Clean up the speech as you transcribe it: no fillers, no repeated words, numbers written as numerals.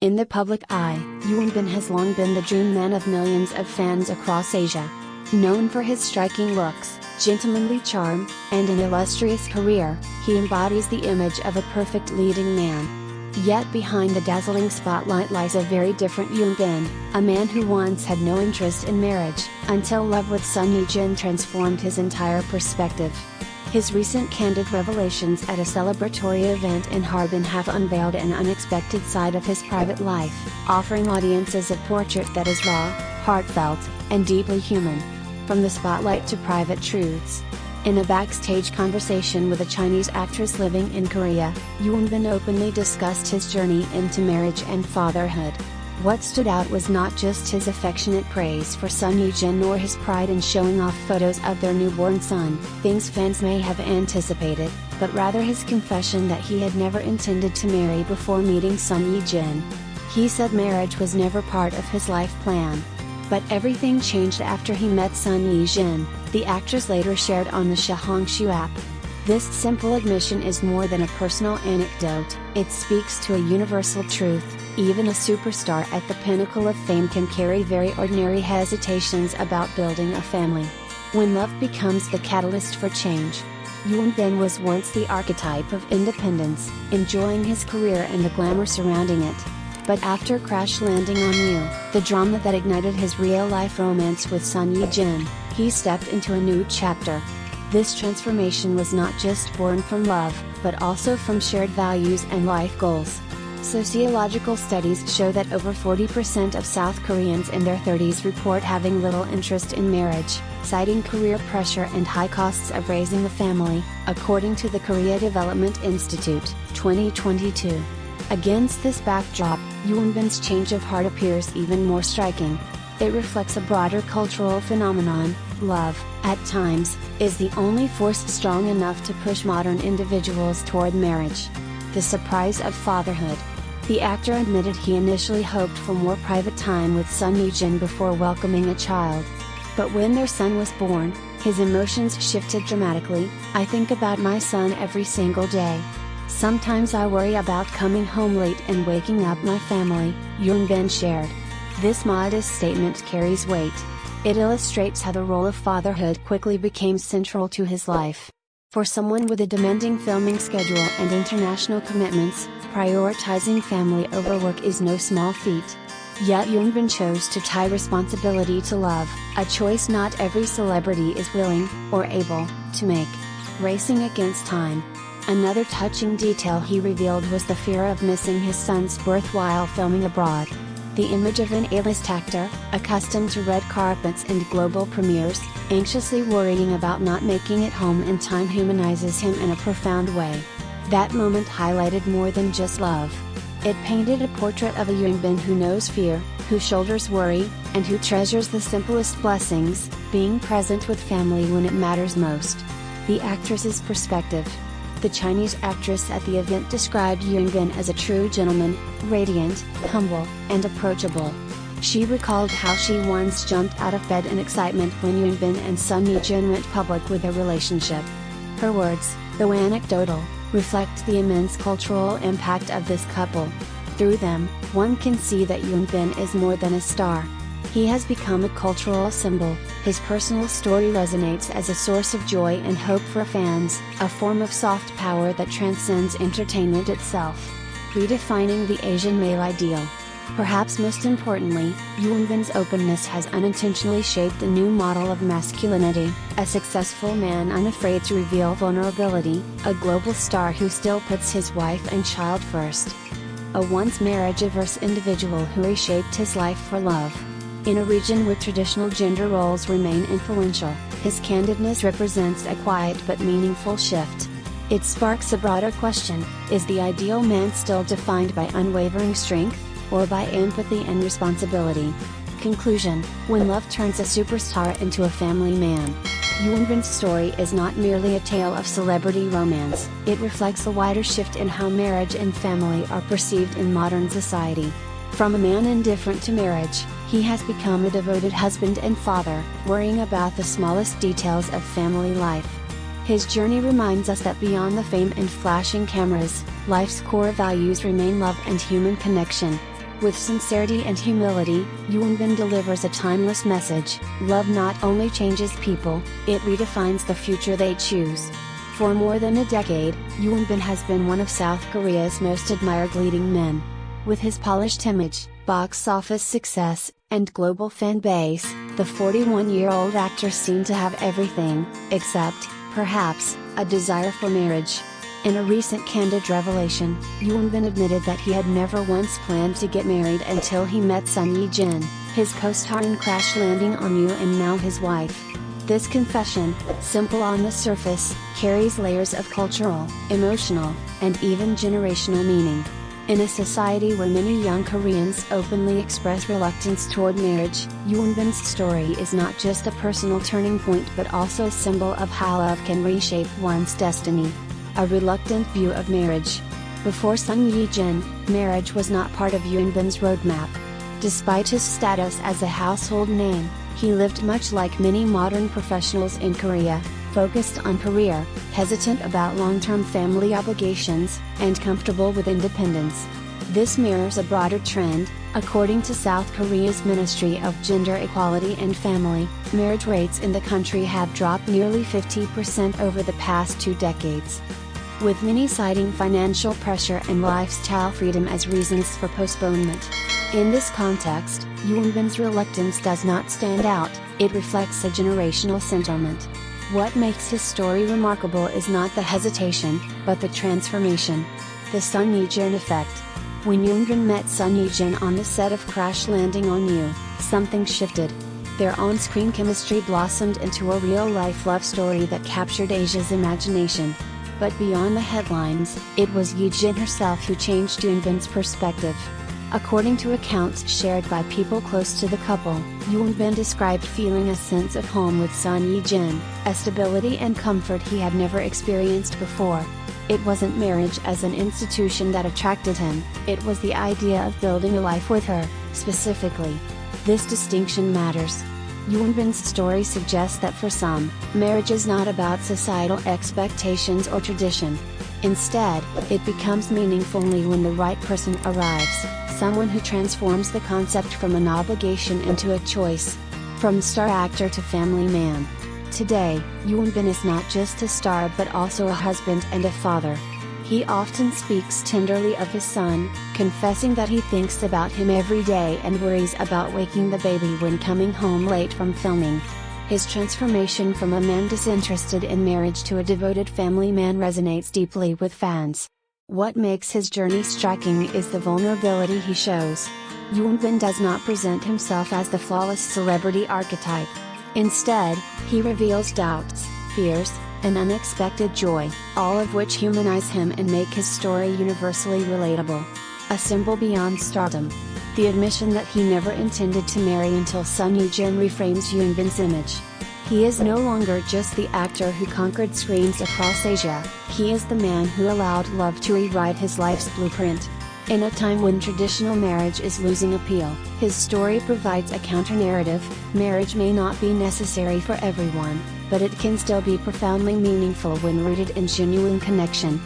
In the public eye, Hyun has long been the dream man of millions of fans across Asia. Known for his striking looks, gentlemanly charm, and an illustrious career, he embodies the image of a perfect leading man. Yet behind the dazzling spotlight lies a very different Hyun, a man who once had no interest in marriage, until love with Son Ye Jin transformed his entire perspective. His recent candid revelations at a celebratory event in Harbin have unveiled an unexpected side of his private life, offering audiences a portrait that is raw, heartfelt, and deeply human. From the spotlight to private truths. In a backstage conversation with a Chinese actress living in Korea, Hyun openly discussed his journey into marriage and fatherhood. What stood out was not just his affectionate praise for Son Ye Jin nor his pride in showing off photos of their newborn son, things fans may have anticipated, but rather his confession that he had never intended to marry before meeting Son Ye Jin. He said marriage was never part of his life plan. But everything changed after he met Son Ye Jin, the actress later shared on the Xiaohongshu app. This simple admission is more than a personal anecdote, it speaks to a universal truth: even a superstar at the pinnacle of fame can carry very ordinary hesitations about building a family. When love becomes the catalyst for change. Hyun was once the archetype of independence, enjoying his career and the glamour surrounding it. But after Crash Landing on You, the drama that ignited his real-life romance with Son Ye Jin, he stepped into a new chapter. This transformation was not just born from love, but also from shared values and life goals. Sociological studies show that over 40% of South Koreans in their 30s report having little interest in marriage, citing career pressure and high costs of raising a family, according to the Korea Development Institute, 2022. Against this backdrop, Hyun's change of heart appears even more striking. It reflects a broader cultural phenomenon: love, at times, is the only force strong enough to push modern individuals toward marriage. The surprise of fatherhood. The actor admitted he initially hoped for more private time with Son Ye Jin before welcoming a child. But when their son was born, his emotions shifted dramatically. "I think about my son every single day. Sometimes I worry about coming home late and waking up my family," Hyun shared. This modest statement carries weight. It illustrates how the role of fatherhood quickly became central to his life. For someone with a demanding filming schedule and international commitments, prioritizing family over work is no small feat. Yet Hyun chose to tie responsibility to love, a choice not every celebrity is willing, or able, to make. Racing against time. Another touching detail he revealed was the fear of missing his son's birth while filming abroad. The image of an A-list actor, accustomed to red carpets and global premieres, anxiously worrying about not making it home in time humanizes him in a profound way. That moment highlighted more than just love. It painted a portrait of a Hyun who knows fear, who shoulders worry, and who treasures the simplest blessings, being present with family when it matters most. The actress's perspective. The Chinese actress at the event described Hyun as a true gentleman, radiant, humble, and approachable. She recalled how she once jumped out of bed in excitement when Hyun and Son Ye Jin went public with their relationship. Her words, though anecdotal, reflect the immense cultural impact of this couple. Through them, one can see that Hyun is more than a star. He has become a cultural symbol. His personal story resonates as a source of joy and hope for fans, a form of soft power that transcends entertainment itself. Redefining the Asian male ideal. Perhaps most importantly, Hyun's openness has unintentionally shaped a new model of masculinity, a successful man unafraid to reveal vulnerability, a global star who still puts his wife and child first. A once marriage-averse individual who reshaped his life for love. In a region where traditional gender roles remain influential, his candidness represents a quiet but meaningful shift. It sparks a broader question: is the ideal man still defined by unwavering strength, or by empathy and responsibility? Conclusion: when love turns a superstar into a family man. Hyun's story is not merely a tale of celebrity romance, it reflects a wider shift in how marriage and family are perceived in modern society. From a man indifferent to marriage, he has become a devoted husband and father, worrying about the smallest details of family life. His journey reminds us that beyond the fame and flashing cameras, life's core values remain love and human connection. With sincerity and humility, Hyun Bin delivers a timeless message: love not only changes people, it redefines the future they choose. For more than a decade, Hyun Bin has been one of South Korea's most admired leading men. With his polished image, box office success, and global fan base, the 41-year-old actor seemed to have everything, except, perhaps, a desire for marriage. In a recent candid revelation, Hyun Bin admitted that he had never once planned to get married until he met Son Ye Jin, his co-star in Crash Landing on You and now his wife. This confession, simple on the surface, carries layers of cultural, emotional, and even generational meaning. In a society where many young Koreans openly express reluctance toward marriage, Hyun Bin's story is not just a personal turning point but also a symbol of how love can reshape one's destiny. A reluctant view of marriage. Before Son Ye Jin, marriage was not part of Hyun Bin's roadmap. Despite his status as a household name, he lived much like many modern professionals in Korea, focused on career, hesitant about long-term family obligations, and comfortable with independence. This mirrors a broader trend. According to South Korea's Ministry of Gender Equality and Family, marriage rates in the country have dropped nearly 50% over the past 2 decades. With many citing financial pressure and lifestyle freedom as reasons for postponement. In this context, Hyun Bin's reluctance does not stand out, it reflects a generational sentiment. What makes his story remarkable is not the hesitation, but the transformation. The Son Ye Jin effect. When Hyun Bin met Son Ye Jin on the set of Crash Landing on You, something shifted. Their on-screen chemistry blossomed into a real-life love story that captured Asia's imagination. But beyond the headlines, it was Ye Jin herself who changed Hyun Bin's perspective. According to accounts shared by people close to the couple, Hyun Bin described feeling a sense of home with Son Ye Jin, a stability and comfort he had never experienced before. It wasn't marriage as an institution that attracted him, it was the idea of building a life with her, specifically. This distinction matters. Hyun Bin's story suggests that for some, marriage is not about societal expectations or tradition. Instead, it becomes meaningful only when the right person arrives, someone who transforms the concept from an obligation into a choice. From star actor to family man. Today, Hyun Bin is not just a star but also a husband and a father. He often speaks tenderly of his son, confessing that he thinks about him every day and worries about waking the baby when coming home late from filming. His transformation from a man disinterested in marriage to a devoted family man resonates deeply with fans. What makes his journey striking is the vulnerability he shows. Hyun Bin does not present himself as the flawless celebrity archetype. Instead, he reveals doubts, fears, and unexpected joy, all of which humanize him and make his story universally relatable. A symbol beyond stardom. The admission that he never intended to marry until Son Ye Jin reframes Hyun Bin's image. He is no longer just the actor who conquered screens across Asia, he is the man who allowed love to rewrite his life's blueprint. In a time when traditional marriage is losing appeal, his story provides a counter-narrative. Marriage may not be necessary for everyone, but it can still be profoundly meaningful when rooted in genuine connection.